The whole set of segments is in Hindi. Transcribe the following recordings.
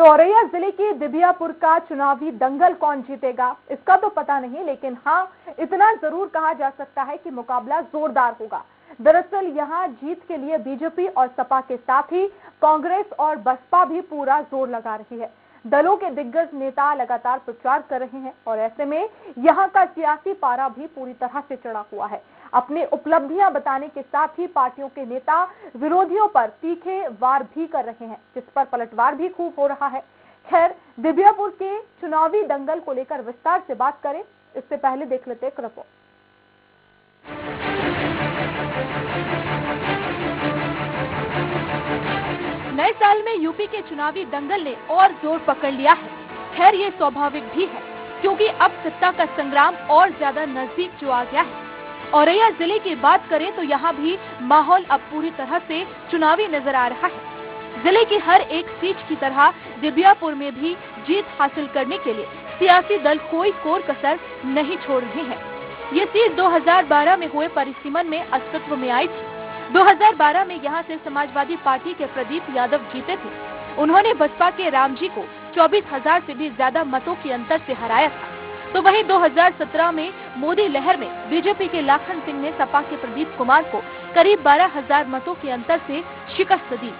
तो औरैया जिले के दिबियापुर का चुनावी दंगल कौन जीतेगा इसका तो पता नहीं, लेकिन हाँ इतना जरूर कहा जा सकता है कि मुकाबला जोरदार होगा। दरअसल यहां जीत के लिए बीजेपी और सपा के साथ ही कांग्रेस और बसपा भी पूरा जोर लगा रही है। दलों के दिग्गज नेता लगातार प्रचार कर रहे हैं और ऐसे में यहां का सियासी पारा भी पूरी तरह से चढ़ा हुआ है। अपनी उपलब्धियां बताने के साथ ही पार्टियों के नेता विरोधियों पर तीखे वार भी कर रहे हैं, जिस पर पलटवार भी खूब हो रहा है। खैर, दिबियापुर के चुनावी दंगल को लेकर विस्तार से बात करें इससे पहले देख लेते हैं रिपोर्ट। नए साल में यूपी के चुनावी दंगल ने और जोर पकड़ लिया है। खैर ये स्वाभाविक भी है, क्योंकि अब सत्ता का संग्राम और ज्यादा नजदीक जो आ गया है। औरैया जिले की बात करें तो यहाँ भी माहौल अब पूरी तरह से चुनावी नजर आ रहा है। जिले की हर एक सीट की तरह दिबियापुर में भी जीत हासिल करने के लिए सियासी दल कोई कोर कसर नहीं छोड़ रहे हैं। ये सीट 2012 में हुए परिसीमन में अस्तित्व में आई थी। 2012 में यहाँ से समाजवादी पार्टी के प्रदीप यादव जीते थे। उन्होंने बसपा के रामजी को 24,000 से भी ज्यादा मतों के अंतर से हराया था। तो वहीं 2017 में मोदी लहर में बीजेपी के लाखन सिंह ने सपा के प्रदीप कुमार को करीब 12,000 मतों के अंतर से शिकस्त दी।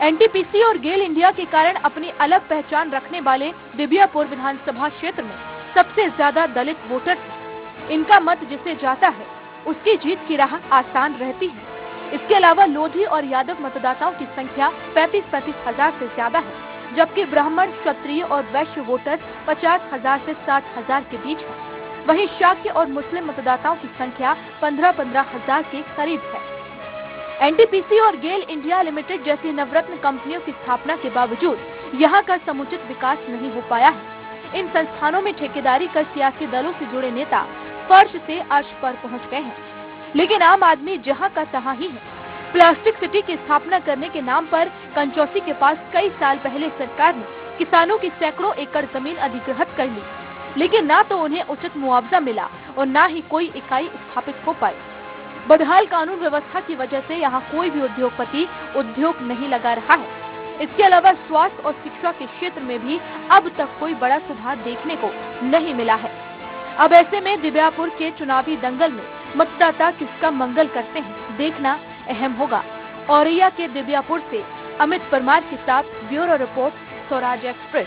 एनटीपीसी और गेल इंडिया के कारण अपनी अलग पहचान रखने वाले दिबियापुर विधानसभा क्षेत्र में सबसे ज्यादा दलित वोटर थे। इनका मत जिसे जाता है उसकी जीत की राह आसान रहती है। इसके अलावा लोधी और यादव मतदाताओं की संख्या 35 हजार से ज्यादा है, जबकि ब्राह्मण, क्षत्रिय और वैश्य वोटर 50,000 से 60,000 के बीच है। वहीं शाक्य और मुस्लिम मतदाताओं की संख्या 15 हजार के करीब है। एनटीपीसी और गेल इंडिया लिमिटेड जैसी नवरत्न कंपनियों की स्थापना के बावजूद यहाँ का समुचित विकास नहीं हो पाया है। इन संस्थानों में ठेकेदारी कर सियासी दलों से जुड़े नेता फर्श से अर्श पर पहुँच गए हैं, लेकिन आम आदमी जहाँ का तहाँ ही है। प्लास्टिक सिटी की स्थापना करने के नाम पर कंचौसी के पास कई साल पहले सरकार ने किसानों की सैकड़ों एकड़ जमीन अधिग्रहित कर ली, लेकिन ना तो उन्हें उचित मुआवजा मिला और ना ही कोई इकाई स्थापित हो पाई। बदहाल कानून व्यवस्था की वजह से यहाँ कोई भी उद्योगपति उद्योग नहीं लगा रहा है। इसके अलावा स्वास्थ्य और शिक्षा के क्षेत्र में भी अब तक कोई बड़ा सुधार देखने को नहीं मिला है। अब ऐसे में दिबियापुर के चुनावी दंगल में मतदाता किसका मंगल करते हैं देखना अहम होगा। औरैया के दिबियापुर से अमित परमार के साथ ब्यूरो रिपोर्ट, स्वराज एक्सप्रेस।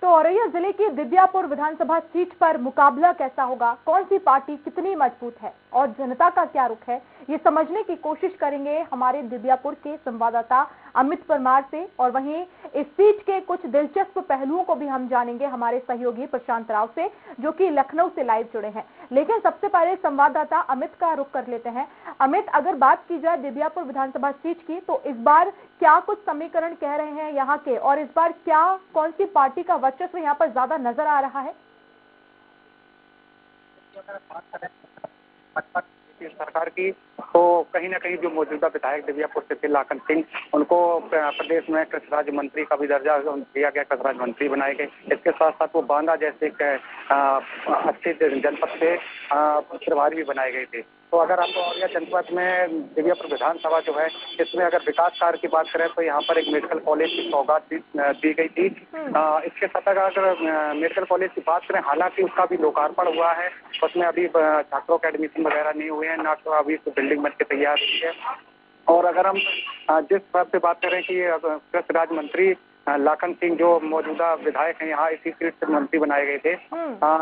तो औरैया जिले की दिबियापुर विधानसभा सीट पर मुकाबला कैसा होगा, कौन सी पार्टी कितनी मजबूत है और जनता का क्या रुख है, ये समझने की कोशिश करेंगे हमारे दिबियापुर के संवाददाता अमित परमार से। और वहीं इस सीट के कुछ दिलचस्प पहलुओं को भी हम जानेंगे हमारे सहयोगी प्रशांत राव से, जो कि लखनऊ से लाइव जुड़े हैं। लेकिन सबसे पहले संवाददाता अमित का रुख कर लेते हैं। अमित, अगर बात की जाए दिबियापुर विधानसभा सीट की, तो इस बार क्या कुछ समीकरण कह रहे हैं यहाँ के, और इस बार क्या कौन सी पार्टी का वर्चस्व यहाँ पर ज्यादा नजर आ रहा है? सरकार की तो कहीं ना कहीं जो मौजूदा विधायक दिबियापुर से थे लाखन सिंह, उनको प्रदेश में कृषि राज्य मंत्री का भी दर्जा दिया गया, कृषि राज्य मंत्री बनाए गए। इसके साथ साथ वो बांदा जैसे अच्छे जनपद से प्रभारी भी बनाए गए थे। तो अगर आपको औरैया जनपद में दिबियापुर विधानसभा जो है, इसमें अगर विकास कार्य की बात करें तो यहाँ पर एक मेडिकल कॉलेज की सौगात दी गई थी। इसके साथ अगर मेडिकल कॉलेज की बात करें, हालांकि उसका भी लोकार्पण हुआ है, उसमें अभी छात्रों के एडमिशन वगैरह नहीं हुए हैं, ना तो अभी बिल्डिंग बन के तैयार हुई है। और अगर हम जिस बात से बात करें कि कृषि राज्य मंत्री लाखन सिंह जो मौजूदा विधायक हैं, यहाँ इसी सीट से मंत्री बनाए गए थे,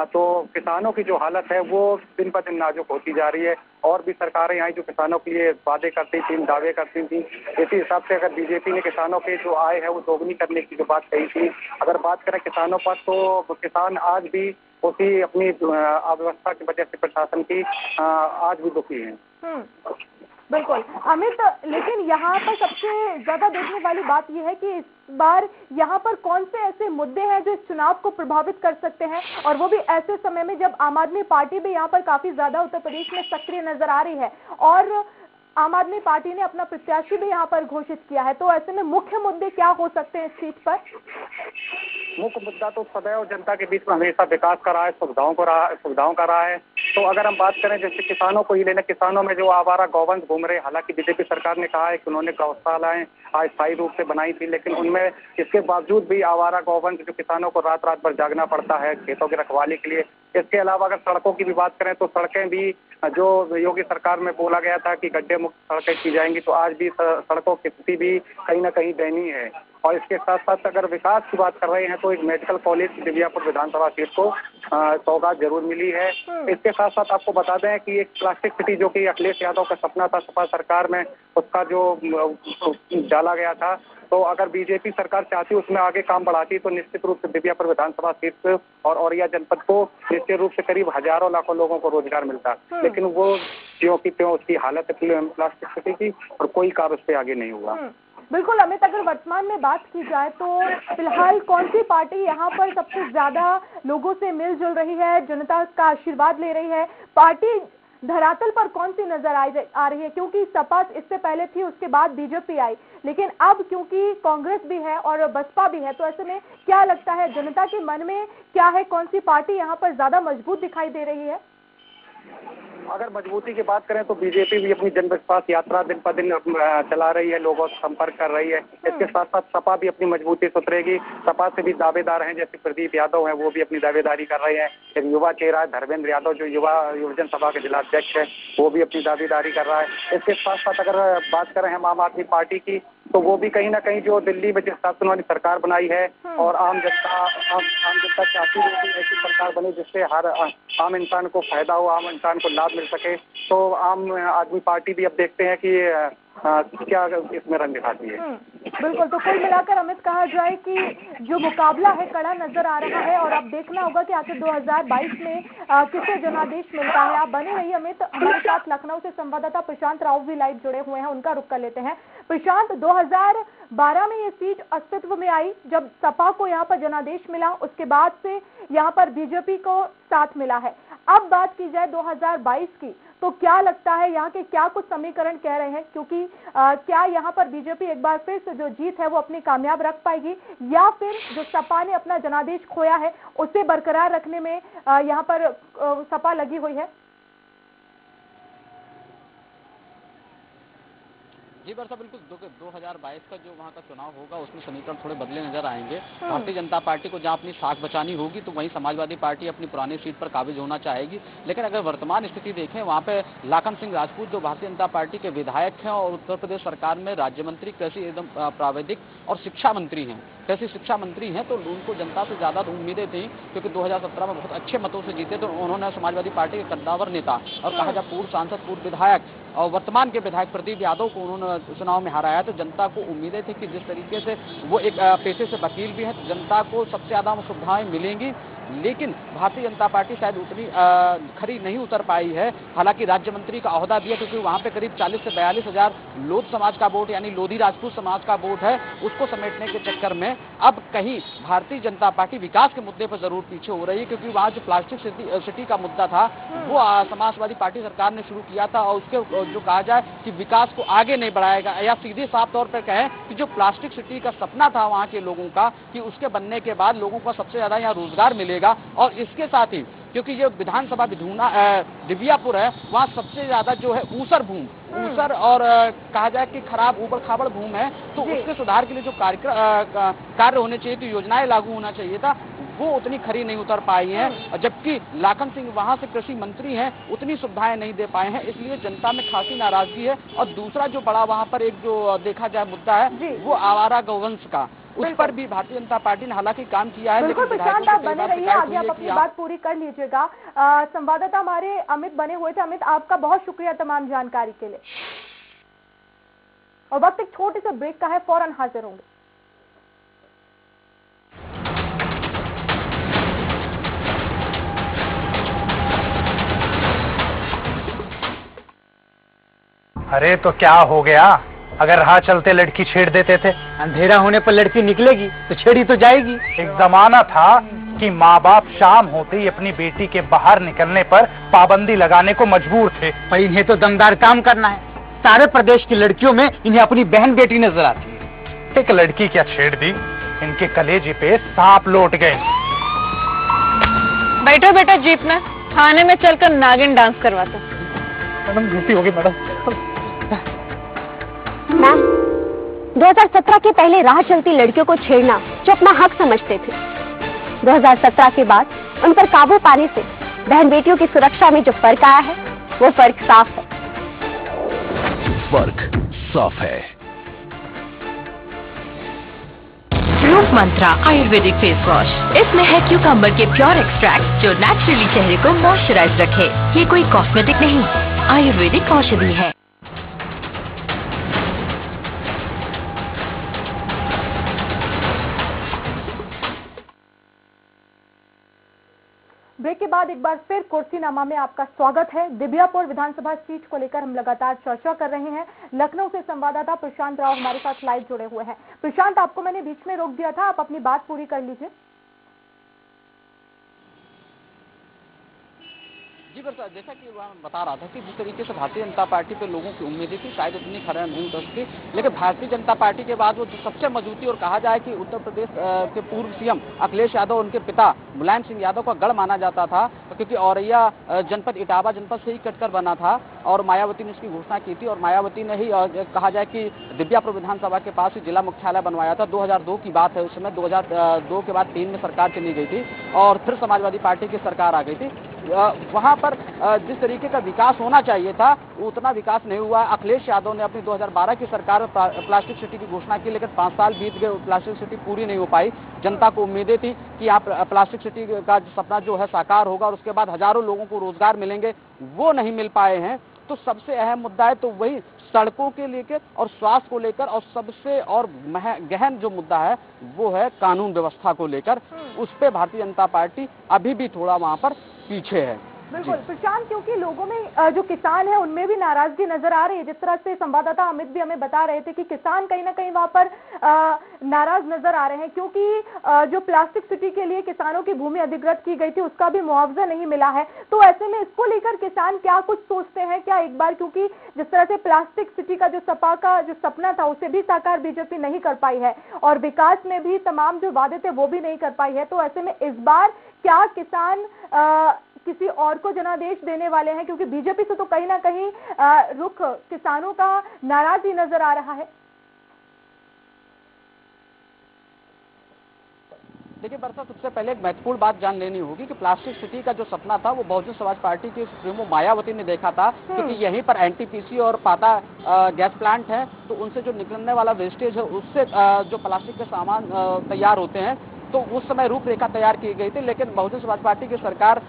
तो किसानों की जो हालत है वो दिन ब दिन नाजुक होती जा रही है। और भी सरकारें यहाँ जो किसानों के लिए वादे करती थी, दावे करती थी, इसी हिसाब से अगर बीजेपी ने किसानों के जो आय है वो दोगुनी करने की जो बात कही थी, अगर बात करें किसानों पर, तो किसान आज भी उसी अपनी अव्यवस्था की वजह से प्रशासन की आज भी दुखी है। बिल्कुल अमित, लेकिन यहाँ पर सबसे ज्यादा देखने वाली बात यह है कि इस बार यहाँ पर कौन से ऐसे मुद्दे हैं जो इस चुनाव को प्रभावित कर सकते हैं, और वो भी ऐसे समय में जब आम आदमी पार्टी भी यहाँ पर काफी ज्यादा उत्तर प्रदेश में सक्रिय नजर आ रही है और आम आदमी पार्टी ने अपना प्रत्याशी भी यहाँ पर घोषित किया है। तो ऐसे में मुख्य मुद्दे क्या हो सकते हैं इस सीट पर? मुख्य मुद्दा तो सदैव जनता के बीच में हमेशा विकास का रहा है, सुविधाओं का रहा है। तो अगर हम बात करें जैसे किसानों को ही लेना, किसानों में जो आवारा गौवंश घूम रहे, हालांकि बीजेपी सरकार ने कहा है कि उन्होंने गौशालाएं अस्थायी रूप से बनाई थी, लेकिन उनमें इसके बावजूद भी आवारा गौवंश जो किसानों को रात रात भर जागना पड़ता है खेतों की रखवाली के लिए। इसके अलावा अगर सड़कों की भी बात करें तो सड़कें भी जो योगी सरकार में बोला गया था कि गड्ढे मुक्त सड़कें की जाएंगी, तो आज भी सड़कों की स्थिति भी कहीं ना कहीं दयनीय है। और इसके साथ साथ अगर विकास की बात कर रहे हैं तो एक मेडिकल कॉलेज दिव्यापुर विधानसभा सीट को सौगात जरूर मिली है। इसके साथ साथ आपको बता दें कि एक प्लास्टिक सिटी जो कि अखिलेश यादव का सपना था सपा सरकार में, उसका जो डाला गया था, तो अगर बीजेपी सरकार चाहती उसमें आगे काम बढ़ाती तो निश्चित रूप से दिव्यापुर विधानसभा सीट और औरैया जनपद को निश्चित रूप से करीब हजारों लाखों लोगों को रोजगार मिलता, लेकिन वो त्यों की त्यों उसकी हालत है प्लास्टिक सिटी की और कोई कार्य उस पर आगे नहीं हुआ। बिल्कुल अमित, अगर वर्तमान में बात की जाए तो फिलहाल कौन सी पार्टी यहाँ पर सबसे ज्यादा लोगों से मिलजुल रही है, जनता का आशीर्वाद ले रही है? पार्टी धरातल पर कौन सी नजर आ रही है? क्योंकि सपा इससे पहले थी, उसके बाद बीजेपी आई, लेकिन अब क्योंकि कांग्रेस भी है और बसपा भी है, तो ऐसे में क्या लगता है जनता के मन में क्या है, कौन सी पार्टी यहाँ पर ज्यादा मजबूत दिखाई दे रही है? अगर मजबूती की बात करें तो बीजेपी भी अपनी जन विश्वास यात्रा दिन पर दिन चला रही है, लोगों से संपर्क कर रही है। इसके साथ साथ सपा भी अपनी मजबूती से उतरेगी। सपा से भी दावेदार हैं, जैसे प्रदीप यादव हैं, वो भी अपनी दावेदारी कर रहे हैं। एक युवा चेहरा है धर्मेंद्र यादव, जो युवजन सभा के जिला अध्यक्ष है, वो भी अपनी दावेदारी कर रहा है। इसके साथ साथ अगर बात करें हम आम आदमी पार्टी की, तो वो भी कहीं ना कहीं जो दिल्ली में जिस हिसाब से उन्होंने सरकार बनाई है और आम जनता चाहती है कि ऐसी सरकार बने जिससे हर आम इंसान को फायदा हो, आम इंसान को लाभ मिल सके, तो आम आदमी पार्टी भी अब देखते हैं कि क्या इसमें रंग दिखाती है। बिल्कुल, तो कुल मिलाकर अमित कहा जाए कि जो मुकाबला है कड़ा नजर आ रहा है और अब देखना होगा कि आखिर 2022 में किसे जनादेश मिलता है। आप बने रहिए अमित, हमारे साथ लखनऊ से संवाददाता प्रशांत राव भी लाइव जुड़े हुए हैं, उनका रुख कर लेते हैं। प्रशांत, 2012 में ये सीट अस्तित्व में आई जब सपा को यहाँ पर जनादेश मिला, उसके बाद से यहाँ पर बीजेपी को साथ मिला है। अब बात की जाए 2022 की, तो क्या लगता है यहाँ के क्या कुछ समीकरण कह रहे हैं? क्योंकि क्या यहाँ पर बीजेपी एक बार फिर से जो जीत है वो अपनी कामयाब रख पाएगी, या फिर जो सपा ने अपना जनादेश खोया है उसे बरकरार रखने में यहाँ पर सपा लगी हुई है? जी बरसा, बिल्कुल 2022 का जो वहाँ का चुनाव होगा उसमें समीकरण थोड़े बदले नजर आएंगे। भारतीय जनता पार्टी को जहाँ अपनी साख बचानी होगी तो वहीं समाजवादी पार्टी अपनी पुरानी सीट पर काबिज होना चाहेगी। लेकिन अगर वर्तमान स्थिति देखें, वहाँ पे लाखन सिंह राजपूत जो भारतीय जनता पार्टी के विधायक हैं और उत्तर प्रदेश सरकार में राज्य मंत्री, कृषि एवं प्राविधिक और शिक्षा मंत्री हैं, कृषि शिक्षा मंत्री हैं, तो उनको जनता से ज्यादा उम्मीदें थी क्योंकि 2017 में बहुत अच्छे मतों से जीते। तो उन्होंने समाजवादी पार्टी के कद्दावर नेता और कहा जाए पूर्व सांसद, पूर्व विधायक और वर्तमान के विधायक प्रदीप यादव को उन्होंने चुनाव में हराया। तो जनता को उम्मीदें थी कि जिस तरीके से वो एक पेशे से वकील भी हैं, तो जनता को सबसे ज्यादा सुविधाएं मिलेंगी। लेकिन भारतीय जनता पार्टी शायद उतनी खरी नहीं उतर पाई है। हालांकि राज्य मंत्री का ओहदा दिया, क्योंकि वहां पे करीब 40 से 42 हजार लोध समाज का वोट यानी लोधी राजपूत समाज का वोट है, उसको समेटने के चक्कर में अब कहीं भारतीय जनता पार्टी विकास के मुद्दे पर जरूर पीछे हो रही है। क्योंकि वहां जो प्लास्टिक सिटी का मुद्दा था वो समाजवादी पार्टी सरकार ने शुरू किया था और उसके जो कहा जाए कि विकास को आगे नहीं बढ़ाएगा, या सीधे साफ तौर पर कहें कि जो प्लास्टिक सिटी का सपना था वहां के लोगों का कि उसके बनने के बाद लोगों को सबसे ज्यादा यहाँ रोजगार मिलेगा। और इसके साथ ही क्योंकि ये विधानसभा दिव्यापुर है, वहाँ सबसे ज्यादा जो है ऊसर भूमि ऊसर और कहा जाए कि खराब ऊबड़ खाबड़ भूमि है, तो उसके सुधार के लिए जो कार्य होने चाहिए, तो योजनाएं लागू होना चाहिए था, वो उतनी खरी नहीं उतर पाई हैं। जबकि लाखन सिंह वहां से कृषि मंत्री हैं, उतनी सुविधाएं नहीं दे पाए हैं, इसलिए जनता में खासी नाराजगी है। और दूसरा जो बड़ा वहां पर एक जो देखा जाए मुद्दा है वो आवारा गौवंश का, उस पर भी भारतीय जनता पार्टी ने हालांकि काम किया है। बिल्कुल प्रशांत, आप बने रहिए, आगे आप अपनी बात पूरी कर लीजिएगा। संवाददाता हमारे अमित बने हुए थे। अमित, आपका बहुत शुक्रिया तमाम जानकारी के लिए। और वक्त एक छोटे से ब्रेक का है, फौरन हाजिर होंगे। अरे तो क्या हो गया, अगर राह चलते लड़की छेड़ देते थे? अंधेरा होने पर लड़की निकलेगी तो छेड़ी तो जाएगी। एक जमाना था कि माँ बाप शाम होते ही अपनी बेटी के बाहर निकलने पर पाबंदी लगाने को मजबूर थे। पर इन्हें तो दमदार काम करना है। सारे प्रदेश की लड़कियों में इन्हें अपनी बहन बेटी नजर आती है। एक लड़की क्या छेड़ दी, इनके कलेजे पे सांप लौट गए। बैठो बेटा जीप में। थाने में चलकर नागिन डांस करवाता। मैडम गलती होगी मैडम। मैम, 2017 के पहले राह चलती लड़कियों को छेड़ना जो अपना हक समझते थे, 2017 के बाद उन पर काबू पाने से बहन बेटियों की सुरक्षा में जो फर्क आया है वो फर्क साफ है। फर्क साफ है। रूप मंत्रा आयुर्वेदिक फेस वॉश, इसमें है क्यूकम्बर के प्योर एक्सट्रैक्ट जो नेचुरली चेहरे को मॉइस्चराइज रखे। ये कोई कॉस्मेटिक नहीं, आयुर्वेदिक औषधि है। ब्रेक के बाद एक बार फिर कुर्सीनामा में आपका स्वागत है। दिबियापुर विधानसभा सीट को लेकर हम लगातार चर्चा कर रहे हैं। लखनऊ से संवाददाता प्रशांत राव हमारे साथ लाइव जुड़े हुए हैं। प्रशांत, आपको मैंने बीच में रोक दिया था, आप अपनी बात पूरी कर लीजिए। जी बस जैसा कि वह बता रहा था कि जिस तरीके से भारतीय जनता पार्टी पे लोगों की उम्मीदें थी शायद उतनी खरा नहीं उतर सकी, लेकिन भारतीय जनता पार्टी के बाद वो जो सबसे मजबूती और कहा जाए कि उत्तर प्रदेश के पूर्व सीएम अखिलेश यादव, उनके पिता मुलायम सिंह यादव का गढ़ माना जाता था, क्योंकि औरैया जनपद इटावा जनपद से ही कटकर बना था और मायावती ने इसकी घोषणा की थी और मायावती ने ही कहा जाए कि दिबियापुर विधानसभा के पास ही जिला मुख्यालय बनवाया था। 2002 की बात है, उस समय 2002 के बाद 3 में सरकार चली गई थी और फिर समाजवादी पार्टी की सरकार आ गई थी। वहां पर जिस तरीके का विकास होना चाहिए था उतना विकास नहीं हुआ। अखिलेश यादव ने अपनी 2012 की सरकार में प्लास्टिक सिटी की घोषणा की, लेकिन 5 साल बीत गए, प्लास्टिक सिटी पूरी नहीं हो पाई। जनता को उम्मीदें थी कि यहाँ प्लास्टिक सिटी का सपना जो है साकार होगा और उसके बाद हजारों लोगों को रोजगार मिलेंगे, वो नहीं मिल पाए हैं। तो सबसे अहम मुद्दा है तो वही सड़कों के लेकर और स्वास्थ्य को लेकर, और सबसे और गहन जो मुद्दा है वो है कानून व्यवस्था को लेकर। उस पर भारतीय जनता पार्टी अभी भी थोड़ा वहां पर पीछे है। बिल्कुल प्रशांत, क्योंकि लोगों में जो किसान है उनमें भी नाराजगी नजर आ रही है। जिस तरह से संवाददाता अमित भी हमें बता रहे थे कि किसान कहीं ना कहीं वहां पर नाराज नजर आ रहे हैं, क्योंकि जो प्लास्टिक सिटी के लिए किसानों की भूमि अधिग्रहित की गई थी उसका भी मुआवजा नहीं मिला है। तो ऐसे में इसको लेकर किसान क्या कुछ सोचते हैं क्या एक बार, क्योंकि जिस तरह से प्लास्टिक सिटी का जो सपा का जो सपना था उसे भी साकार बीजेपी नहीं कर पाई है और विकास में भी तमाम जो वादे थे वो भी नहीं कर पाई है। तो ऐसे में इस बार क्या किसान किसी और को जनादेश देने वाले हैं, क्योंकि बीजेपी से तो कहीं ना कहीं रुख किसानों का नाराज ही नजर आ रहा है। देखिए बरसा, सबसे पहले एक महत्वपूर्ण बात जान लेनी होगी कि प्लास्टिक सिटी का जो सपना था वो बहुजन समाज पार्टी की सुप्रीमो मायावती ने देखा था, क्योंकि यहीं पर एनटीपीसी और पाता गैस प्लांट है, तो उनसे जो निकलने वाला वेस्टेज है उससे जो प्लास्टिक के सामान तैयार होते हैं, तो उस समय रूपरेखा तैयार की गई थी। लेकिन बहुजन समाज पार्टी की सरकार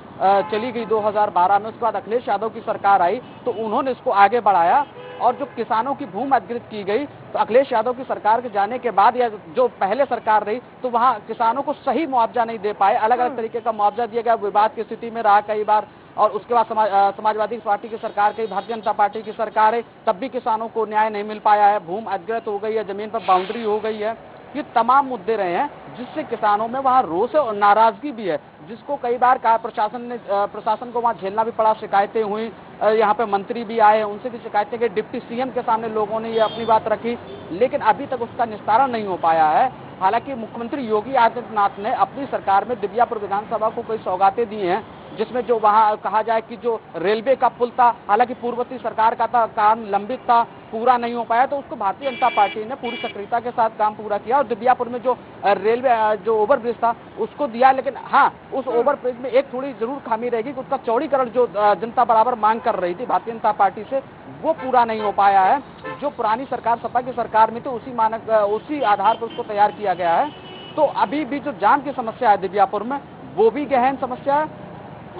चली गई 2012 में, उसके बाद अखिलेश यादव की सरकार आई तो उन्होंने इसको आगे बढ़ाया और जो किसानों की भूमि अधिग्रहित की गई, तो अखिलेश यादव की सरकार के जाने के बाद या जो पहले सरकार रही तो वहां किसानों को सही मुआवजा नहीं दे पाए, अलग अलग तरीके का मुआवजा दिया गया, विवाद की स्थिति में रहा कई बार। और उसके बाद समाजवादी पार्टी की सरकार गई, भारतीय जनता पार्टी की सरकार है, तब भी किसानों को न्याय नहीं मिल पाया है, भूमि अधिग्रहित हो गई है, जमीन पर बाउंड्री हो गई है। ये तमाम मुद्दे रहे हैं जिससे किसानों में वहाँ रोष और नाराजगी भी है, जिसको कई बार प्रशासन को वहाँ झेलना भी पड़ा, शिकायतें हुई, यहाँ पे मंत्री भी आए, उनसे भी शिकायतें गई, डिप्टी सीएम के सामने लोगों ने ये अपनी बात रखी, लेकिन अभी तक उसका निस्तारण नहीं हो पाया है। हालांकि मुख्यमंत्री योगी आदित्यनाथ ने अपनी सरकार में दिबियापुर विधानसभा को कई सौगातें दी हैं, जिसमें जो वहाँ कहा जाए कि जो रेलवे का पुल था, हालांकि पूर्ववर्ती सरकार का था, काम लंबित था, पूरा नहीं हो पाया, तो उसको भारतीय जनता पार्टी ने पूरी सक्रियता के साथ काम पूरा किया और दिबियापुर में जो रेलवे जो ओवरब्रिज था उसको दिया। लेकिन हाँ, उस ओवरब्रिज में एक थोड़ी जरूर खामी रहेगी कि उसका चौड़ीकरण जो जनता बराबर मांग कर रही थी भारतीय जनता पार्टी से, वो पूरा नहीं हो पाया है। जो पुरानी सरकार सपा की सरकार में तो उसी आधार पर उसको तैयार किया गया है। तो अभी भी जो जाम की समस्या है दिबियापुर में वो भी गहन समस्या है।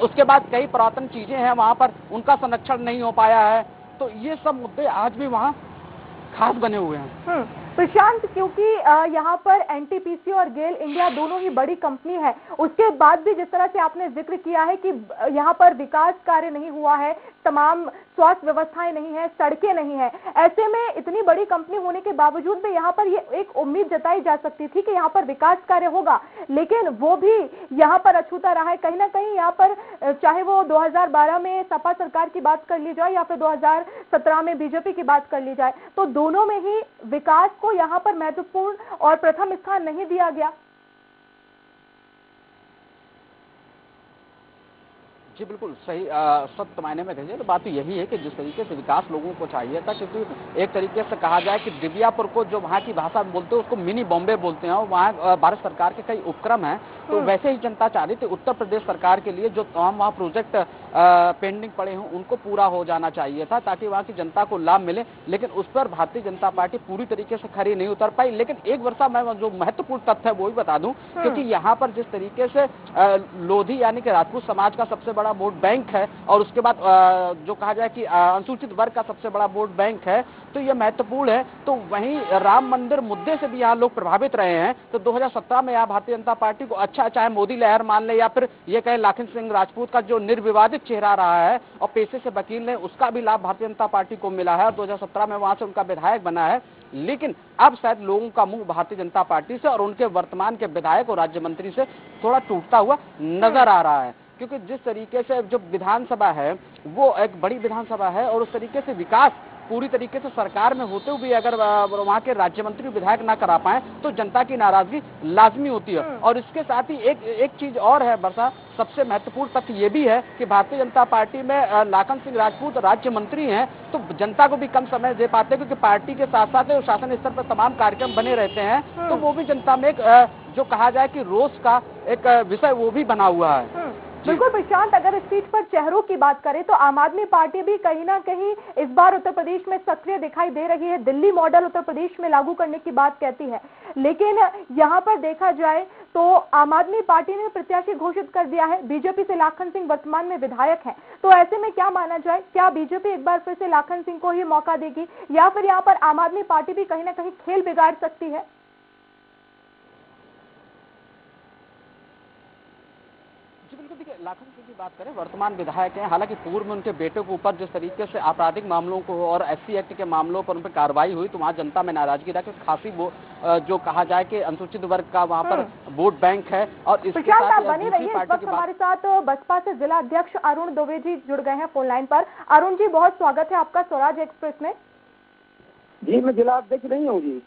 उसके बाद कई पुरातन चीजें हैं वहां पर, उनका संरक्षण नहीं हो पाया है। तो ये सब मुद्दे आज भी वहाँ खास बने हुए हैं। प्रशांत, क्योंकि यहाँ पर एनटीपीसी और गेल इंडिया दोनों ही बड़ी कंपनी है, उसके बाद भी जिस तरह से आपने जिक्र किया है कि यहाँ पर विकास कार्य नहीं हुआ है, तमाम स्वास्थ्य व्यवस्थाएं नहीं है, सड़कें नहीं है, ऐसे में इतनी बड़ी कंपनी होने के बावजूद भी यहाँ पर ये एक उम्मीद जताई जा सकती थी कि यहाँ पर विकास कार्य होगा, लेकिन वो भी यहाँ पर अछूता रहा है। कहीं ना कहीं यहाँ पर चाहे वो 2012 में सपा सरकार की बात कर ली जाए या फिर 2017 में बीजेपी की बात कर ली जाए, तो दोनों में ही विकास को यहाँ पर महत्वपूर्ण और प्रथम स्थान नहीं दिया गया। जी बिल्कुल सही, सत्य मायने में कहिए तो बात तो यही है कि जिस तरीके से विकास लोगों को चाहिए था, क्योंकि एक तरीके से कहा जाए कि दिव्यापुर को जो वहाँ की भाषा बोलते हैं उसको मिनी बॉम्बे बोलते हैं, और वहाँ भारत सरकार के कई उपक्रम हैं, तो वैसे ही जनता चाह रही थी उत्तर प्रदेश सरकार के लिए जो तमाम वहाँ प्रोजेक्ट पेंडिंग पड़े हों उनको पूरा हो जाना चाहिए था ताकि वहाँ की जनता को लाभ मिले, लेकिन उस पर भारतीय जनता पार्टी पूरी तरीके से खरी नहीं उतर पाई। लेकिन एक वर्षा मैं जो महत्वपूर्ण तथ्य है वो भी बता दूं, क्योंकि यहाँ पर जिस तरीके से लोधी यानी कि राजपूत समाज का सबसे बड़ा वोट बैंक है और उसके बाद जो कहा जाए कि अनुसूचित वर्ग का सबसे बड़ा वोट बैंक है, तो ये महत्वपूर्ण है। तो वहीं राम मंदिर मुद्दे से भी यहाँ लोग प्रभावित रहे हैं। तो 2017 में यहाँ भारतीय जनता पार्टी को अच्छा, चाहे मोदी लहर मान ले या फिर ये कहे लाखन सिंह राजपूत का जो निर्विवादित चेहरा रहा है और पेशे से वकील ने, उसका भी लाभ भारतीय जनता पार्टी को मिला है और 2017 में वहां से उनका विधायक बना है। लेकिन अब शायद लोगों का मुंह भारतीय जनता पार्टी से और उनके वर्तमान के विधायक और राज्य मंत्री से थोड़ा टूटता हुआ नजर आ रहा है, क्योंकि जिस तरीके से जो विधानसभा है वो एक बड़ी विधानसभा है और उस तरीके से विकास पूरी तरीके से सरकार में होते हुए अगर वहाँ के राज्य मंत्री विधायक ना करा पाए तो जनता की नाराजगी लाजमी होती है। और इसके साथ ही एक चीज और है वर्षा, सबसे महत्वपूर्ण तथ्य ये भी है कि भारतीय जनता पार्टी में लाखन सिंह राजपूत राज्य मंत्री हैं, तो जनता को भी कम समय दे पाते हैं, क्योंकि पार्टी के साथ साथ शासन स्तर पर तमाम कार्यक्रम बने रहते हैं, तो वो भी जनता में जो कहा जाए कि रोष का एक विषय वो भी बना हुआ है। बिल्कुल प्रशांत, अगर इस सीट पर चेहरों की बात करें तो आम आदमी पार्टी भी कहीं ना कहीं इस बार उत्तर प्रदेश में सक्रिय दिखाई दे रही है। दिल्ली मॉडल उत्तर प्रदेश में लागू करने की बात कहती है, लेकिन यहाँ पर देखा जाए तो आम आदमी पार्टी ने प्रत्याशी घोषित कर दिया है। बीजेपी से लाखन सिंह वर्तमान में विधायक हैं, तो ऐसे में क्या माना जाए, क्या बीजेपी एक बार फिर से लाखन सिंह को ही मौका देगी या फिर यहाँ पर आम आदमी पार्टी भी कहीं ना कहीं खेल बिगाड़ सकती है? बिल्कुल, देखिए लाखन सिंह की बात करें, वर्तमान विधायक हैं, हालांकि पूर्व में उनके बेटे के ऊपर जिस तरीके से आपराधिक मामलों को और एससी एक्ट के मामलों पर उन पर कार्रवाई हुई तो वहाँ जनता में नाराजगी रहा कि खासी वो जो कहा जाए कि अनुसूचित वर्ग का वहाँ पर वोट बैंक है। और इसके साथ बनी रही है। इस वक्त हमारे साथ बसपा से जिला अध्यक्ष अरुण दुबे जी जुड़ गए हैं फोन लाइन पर। अरुण जी, बहुत स्वागत है आपका स्वराज एक्सप्रेस में। जी, मैं जिला अध्यक्ष नहीं हूँ जी,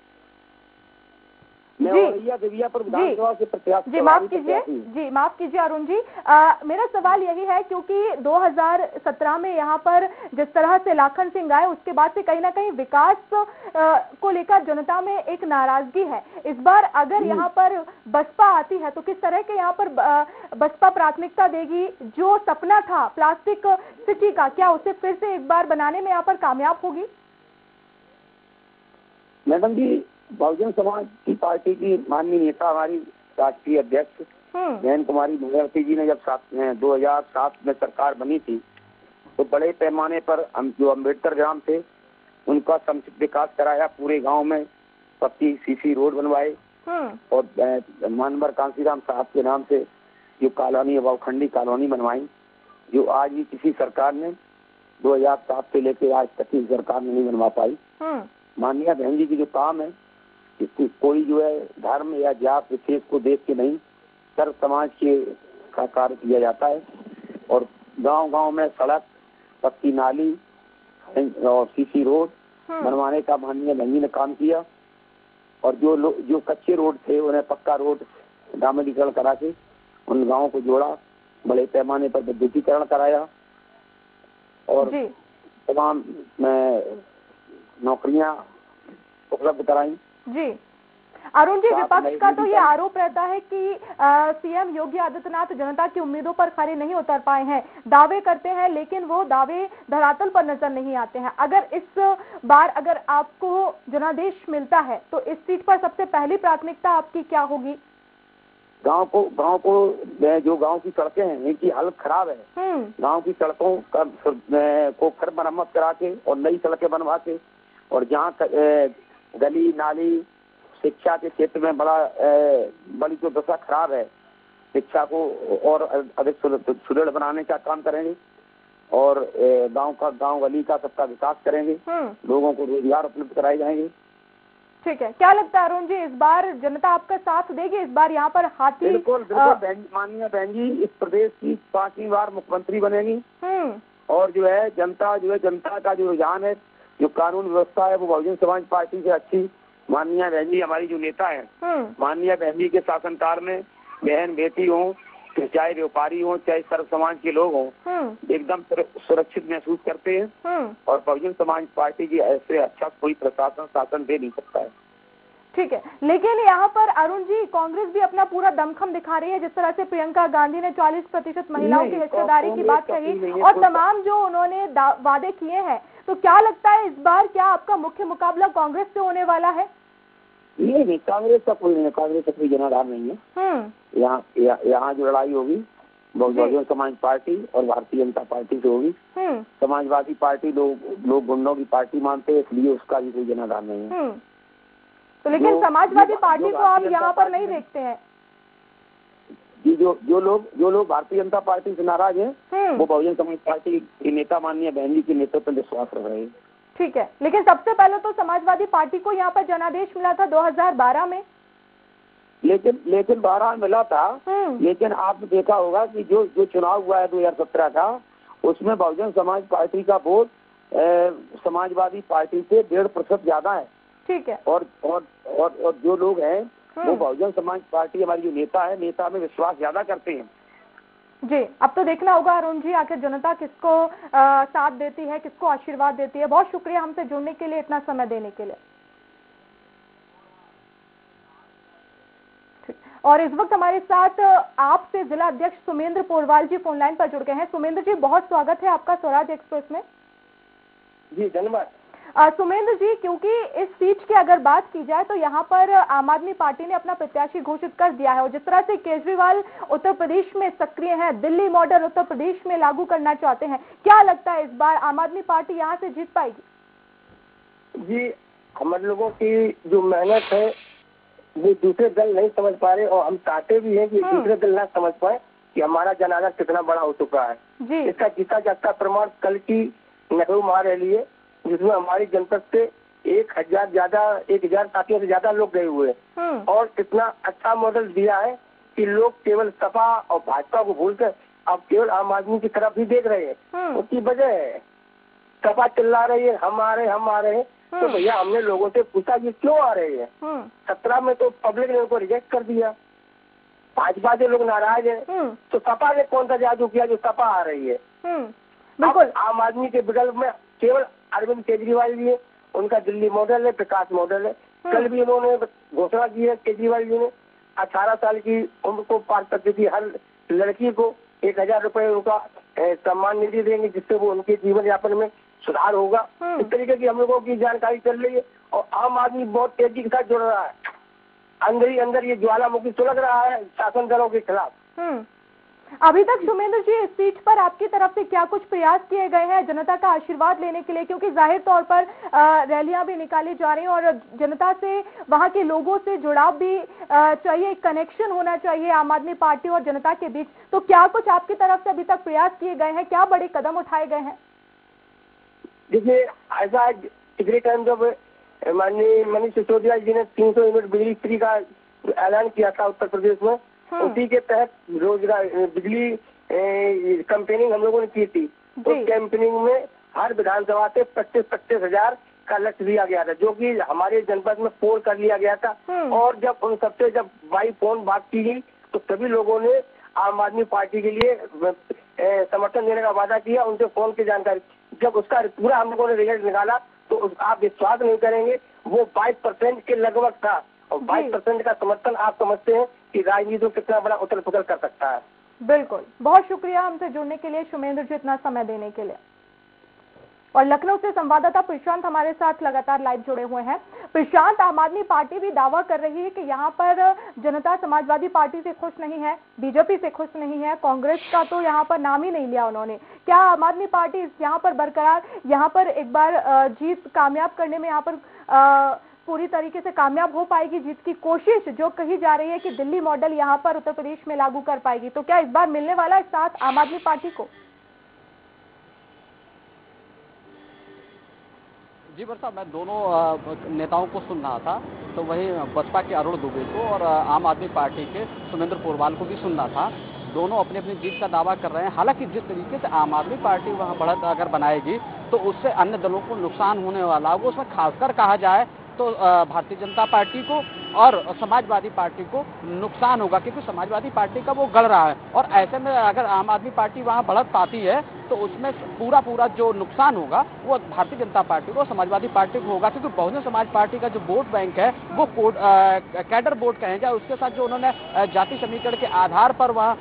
मैं दिव्यापुर विधानसभा से प्रत्याशी। जी माफ कीजिए अरुण जी, मेरा सवाल यही है क्योंकि 2017 में यहाँ पर जिस तरह से लाखन सिंह आए उसके बाद से कहीं ना कहीं विकास को लेकर जनता में एक नाराजगी है। इस बार अगर यहाँ पर बसपा आती है तो किस तरह के यहाँ पर बसपा प्राथमिकता देगी? जो सपना था प्लास्टिक सिटी का, क्या उसे फिर से एक बार बनाने में यहाँ पर कामयाब होगी? मैडम जी, बहुजन समाज की पार्टी की माननीय नेता हमारी राष्ट्रीय अध्यक्ष बहन कुमारी मायावती जी ने जब 2007 में सरकार बनी थी तो बड़े पैमाने पर हम जो अम्बेडकर ग्राम थे उनका समुचित विकास कराया, पूरे गांव में पक्की सीसी रोड बनवाए और मानवर कांसीराम साहब के नाम से जो कॉलोनी वावखंडी कॉलोनी बनवाई, जो आज भी किसी सरकार ने 2007 से लेकर आज तक की सरकार ने नहीं बनवा पाई। माननीय बहन जी की जो काम है, कोई जो है धर्म या जात विशेष को देख के नहीं, सर्व समाज के का कार्य किया जाता है और गांव-गांव में सड़क, पक्की नाली और सीसी रोड बनवाने का माननीय बहन जी ने काम किया और जो कच्चे रोड थे उन्हें पक्का रोड डामरीकरण करा के उन गाँव को जोड़ा, बड़े पैमाने पर विद्युतीकरण कराया और तमाम नौकरियां उपलब्ध कराई। जी अरुण जी, विपक्ष का तो ये आरोप रहता है कि सीएम योगी आदित्यनाथ जनता की उम्मीदों पर खरे नहीं उतर पाए हैं, दावे करते हैं लेकिन वो दावे धरातल पर नजर नहीं आते हैं। अगर इस बार अगर आपको जनादेश मिलता है तो इस सीट पर सबसे पहली प्राथमिकता आपकी क्या होगी? गांव को जो गांव की सड़कें हैं इनकी हालत खराब है, गांव की सड़कों को फिर मरम्मत करा के और नई सड़कें बनवा के और जहाँ गली नाली शिक्षा के क्षेत्र में बड़ी जो दशा खराब है, शिक्षा को और अधिक सुदृढ़ बनाने का काम करेंगे और गांव गली का सबका विकास करेंगे, लोगों को रोजगार उपलब्ध कराए जाएंगे। ठीक है, क्या लगता है अरुण जी, इस बार जनता आपका साथ देगी? इस बार यहाँ पर हाथी बिल्कुल माननीय बहन जी इस प्रदेश की 5वीं बार मुख्यमंत्री बनेगी और जो है जनता का जो रुझान है, जो कानून व्यवस्था है वो बहुजन समाज पार्टी से अच्छी माननीय बहन जी हमारी जो नेता है, माननीय बहन जी के शासनकाल में बहन बेटी हो चाहे व्यापारी हो चाहे सर्व समाज के लोग हों, एकदम सुरक्षित महसूस करते हैं। और बहुजन समाज पार्टी की ऐसे अच्छा कोई प्रशासन शासन दे नहीं सकता है। ठीक है, लेकिन यहाँ पर अरुण जी, कांग्रेस भी अपना पूरा दमखम दिखा रही है। जिस तरह से प्रियंका गांधी ने 40% महिलाओं की हिस्सेदारी की बात कही और तमाम जो उन्होंने वादे किए हैं, तो क्या लगता है इस बार क्या आपका मुख्य मुकाबला कांग्रेस से होने वाला है? नहीं, कांग्रेस का कोई नहीं, कांग्रेस का कोई जनाधार नहीं है। यहाँ जो लड़ाई होगी बहुजन समाज पार्टी और भारतीय जनता पार्टी से होगी। समाजवादी पार्टी लोग गुंडों की पार्टी मानते हैं, इसलिए उसका भी कोई जनाधार नहीं है। तो लेकिन समाजवादी पार्टी को आप यहाँ पर नहीं देखते हैं? जी, जो लोग भारतीय जनता पार्टी से नाराज हैं, वो बहुजन समाज पार्टी के नेता माननीय बहन जी के नेतृत्व पर विश्वास रख रहे हैं। ठीक है, लेकिन सबसे पहले तो समाजवादी पार्टी को यहाँ पर जनादेश मिला था 2012 में। लेकिन 12 में मिला था, लेकिन आपने देखा होगा कि जो चुनाव हुआ है 2017 का, उसमें बहुजन समाज पार्टी का वोट समाजवादी पार्टी से 1.5% ज्यादा है। ठीक है। और जो लोग हैं वो बहुजन समाज पार्टी, हमारी जो नेता में विश्वास ज्यादा करते हैं। जी, अब तो देखना होगा अरुण जी, आखिर जनता किसको साथ देती है, किसको आशीर्वाद देती है। बहुत शुक्रिया हमसे जुड़ने के लिए, इतना समय देने के लिए। और इस वक्त हमारे साथ आपसे जिला अध्यक्ष सुमेंद्र पोरवाल जी फोन लाइन पर जुड़ गए हैं। सुमेंद्र जी, बहुत स्वागत है आपका स्वराज एक्सप्रेस में। जी धन्यवाद। सुमेंद्र जी, क्योंकि इस सीट की अगर बात की जाए तो यहाँ पर आम आदमी पार्टी ने अपना प्रत्याशी घोषित कर दिया है और जिस तरह से केजरीवाल उत्तर प्रदेश में सक्रिय हैं, दिल्ली मॉडल उत्तर प्रदेश में लागू करना चाहते हैं, क्या लगता है इस बार आम आदमी पार्टी यहाँ से जीत पाएगी? जी, हम लोगों की जो मेहनत है वो दूसरे दल नहीं समझ पा रहे और हम चाहते भी हैं कि दूसरे दल ना समझ पाए कि हमारा जनाधार कितना बड़ा हो चुका है। इसका जीता जागता प्रमाण कल की नेहरू महारैली है, जिसमें हमारी जनपद से 1000 साथियों से ज्यादा लोग गए हुए हैं और इतना अच्छा मॉडल दिया है कि लोग केवल सपा और भाजपा को भूलकर अब केवल आम आदमी की तरफ ही देख रहे हैं। उसकी वजह है सपा चिल्ला रही है हम आ रहे हैं, तो भैया हमने लोगों से पूछा कि क्यों आ रहे हैं। 17 में तो पब्लिक ने उनको रिजेक्ट कर दिया, भाजपा से लोग नाराज हैं, तो सपा ने कौन सा जादू किया जो सपा आ रही है। बिल्कुल, आम आदमी के विकल्प में केवल अरविंद केजरीवाल जी है, उनका दिल्ली मॉडल है, प्रकाश मॉडल है। कल भी उन्होंने घोषणा की है केजरीवाल जी ने, 18 साल की उम्र को पार करती थी हर लड़की को 1000 रुपए उनका सम्मान निधि देंगे, जिससे वो उनके जीवन यापन में सुधार होगा। इस तरीके की हम लोगों की जानकारी चल रही है और आम आदमी बहुत तेजी के साथ जुड़ रहा है। अंदर ही अंदर ये ज्वालामुखी सुलग रहा है शासन दलों के खिलाफ। अभी तक सुमेंद्र जी, इस सीट पर आपकी तरफ से क्या कुछ प्रयास किए गए हैं जनता का आशीर्वाद लेने के लिए? क्योंकि जाहिर तौर पर रैलियां भी निकाली जा रही हैं और जनता से, वहां के लोगों से जुड़ाव भी चाहिए, एक कनेक्शन होना चाहिए आम आदमी पार्टी और जनता के बीच। तो क्या कुछ आपकी तरफ से अभी तक प्रयास किए गए हैं, क्या बड़े कदम उठाए गए हैं? देखिए, ऐसा पिछले टाइम जब माननीय मनीष सिसोदिया जी ने 300 यूनिट बिजली फ्री का ऐलान किया था उत्तर प्रदेश में, उसी के तहत रोजगार बिजली कैंपेनिंग हम लोगों ने की थी। तो कैंपेनिंग में हर विधानसभा से 25-25 हजार का लक्ष्य दिया गया था, जो कि हमारे जनपद में पोल कर लिया गया था। और जब उन सबसे जब बाई फोन बात की गई तो सभी लोगों ने आम आदमी पार्टी के लिए समर्थन देने का वादा किया, उनसे फोन की जानकारी। जब उसका पूरा हम लोगों ने रिजल्ट निकाला तो आप विश्वास नहीं करेंगे, वो 22% के लगभग था। और 22% का समर्थन आप समझते हैं कि राजनीति कितना बड़ा उथल पुथल कर सकता है। बिल्कुल, बहुत शुक्रिया हमसे जुड़ने के लिए सुमेंद्र जी, इतना समय देने के लिए। और लखनऊ से संवाददाता प्रशांत हमारे साथ लगातार लाइव जुड़े हुए हैं। प्रशांत, आम आदमी पार्टी भी दावा कर रही है कि यहाँ पर जनता समाजवादी पार्टी से खुश नहीं है, बीजेपी से खुश नहीं है, कांग्रेस का तो यहाँ पर नाम ही नहीं लिया उन्होंने। क्या आम आदमी पार्टी यहाँ पर बरकरार, यहाँ पर एक बार जीत कामयाब करने में यहाँ पर पूरी तरीके से कामयाब हो पाएगी? जीत की कोशिश जो कही जा रही है कि दिल्ली मॉडल यहाँ पर उत्तर प्रदेश में लागू कर पाएगी, तो क्या इस बार मिलने वाला है साथ आम आदमी पार्टी को? जी वर्षा, मैं दोनों नेताओं को सुन रहा था, तो वही बसपा के अरुण दुबे को और आम आदमी पार्टी के सुमेंद्र पोरवाल को भी सुन रहा था। दोनों अपनी अपनी जीत का दावा कर रहे हैं। हालांकि जिस तरीके से आम आदमी पार्टी वहां बढ़त अगर बनाएगी तो उससे अन्य दलों को नुकसान होने वाला होगा। उसमें खासकर कहा जाए तो भारतीय जनता पार्टी को और समाजवादी पार्टी को नुकसान होगा, क्योंकि समाजवादी पार्टी का वो गढ़ रहा है। और ऐसे में अगर आम आदमी पार्टी वहां बढ़त पाती है तो उसमें पूरा जो नुकसान होगा वो भारतीय जनता पार्टी को, समाजवादी पार्टी को होगा, क्योंकि बहुजन समाज पार्टी का जो वोट बैंक है वो कैडर वोट कहें जाए, उसके साथ जो उन्होंने जाति समीकरण के आधार पर वहाँ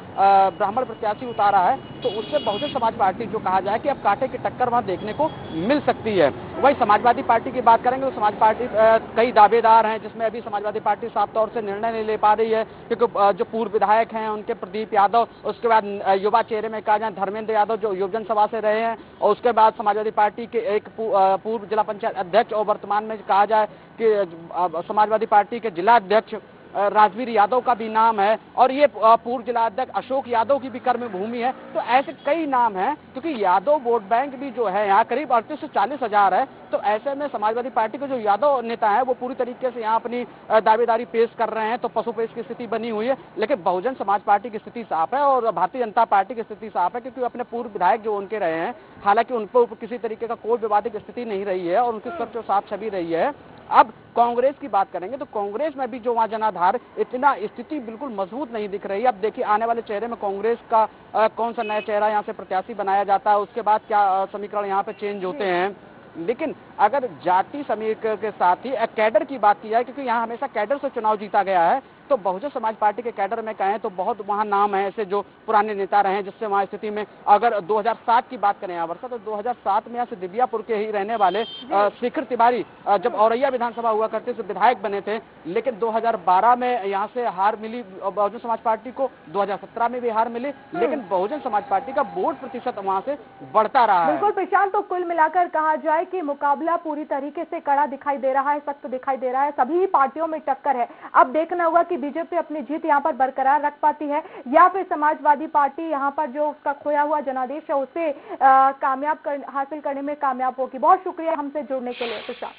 ब्राह्मण प्रत्याशी उतारा है, तो उससे बहुजन समाज पार्टी जो कहा जाए कि अब कांटे की टक्कर वहाँ देखने को मिल सकती है। वही समाजवादी पार्टी की बात करेंगे तो समाज पार्टी कई दावेदार हैं, जिसमें अभी समाजवादी पार्टी साफ तौर से निर्णय नहीं ले पा रही है, क्योंकि जो पूर्व विधायक हैं उनके प्रदीप यादव, उसके बाद युवा चेहरे में कहा जाए धर्मेंद्र यादव जो युवजन सभा से रहे हैं, और उसके बाद समाजवादी पार्टी के एक पूर्व जिला पंचायत अध्यक्ष और वर्तमान में कहा जाए कि समाजवादी पार्टी के जिला अध्यक्ष राजवीर यादव का भी नाम है, और ये पूर्व जिला अध्यक्ष अशोक यादव की भी कर्म भूमि है। तो ऐसे कई नाम हैं, क्योंकि यादव वोट बैंक भी जो है यहाँ करीब 38 से 40 हजार है। तो ऐसे में समाजवादी पार्टी के जो यादव नेता हैं वो पूरी तरीके से यहाँ अपनी दावेदारी पेश कर रहे हैं, तो पशुपेश की स्थिति बनी हुई है। लेकिन बहुजन समाज पार्टी की स्थिति साफ है और भारतीय जनता पार्टी की स्थिति साफ है, क्योंकि अपने पूर्व विधायक जो उनके रहे हैं, हालांकि उन पर किसी तरीके का कोई विवादित स्थिति नहीं रही है और उनकी सबसे साफ छवि रही है। अब कांग्रेस की बात करेंगे तो कांग्रेस में भी जो वहां जनाधार इतना स्थिति बिल्कुल मजबूत नहीं दिख रही है। अब देखिए आने वाले चेहरे में कांग्रेस का कौन सा नया चेहरा यहाँ से प्रत्याशी बनाया जाता है, उसके बाद क्या समीकरण यहाँ पे चेंज होते हैं। लेकिन अगर जाति समीकरण के साथ ही कैडर की बात की जाए, क्योंकि यहाँ हमेशा कैडर से चुनाव जीता गया है, तो बहुजन समाज पार्टी के कैडर में कहें तो बहुत वहाँ नाम है ऐसे जो पुराने नेता रहे हैं, जिससे वहाँ स्थिति में अगर 2007 की बात करें यहाँ वर्षा, तो 2007 में यहाँ से दिव्यापुर के ही रहने वाले शिखर तिवारी जब औरैया विधानसभा हुआ करते थे विधायक बने थे, लेकिन 2012 में यहाँ से हार मिली बहुजन समाज पार्टी को, 2017 में भी हार मिली, लेकिन बहुजन समाज पार्टी का वोट प्रतिशत वहाँ से बढ़ता रहा है। बिल्कुल प्रशांत, तो कुल मिलाकर कहा जाए कि मुकाबला पूरी तरीके से कड़ा दिखाई दे रहा है, सख्त दिखाई दे रहा है, सभी पार्टियों में टक्कर है। अब देखना होगा कि बीजेपी अपनी जीत यहाँ पर बरकरार रख पाती है या फिर समाजवादी पार्टी यहाँ पर जो उसका खोया हुआ जनादेश है उसे हासिल करने में कामयाब होगी। बहुत शुक्रिया हमसे जुड़ने के लिए प्रशांत।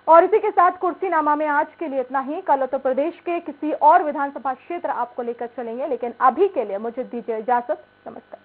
और इसी के साथ कुर्सीनामा में आज के लिए इतना ही। कल उत्तर प्रदेश के किसी और विधानसभा क्षेत्र आपको लेकर चलेंगे, लेकिन अभी के लिए मुझे दीजिए इजाजत। नमस्कार।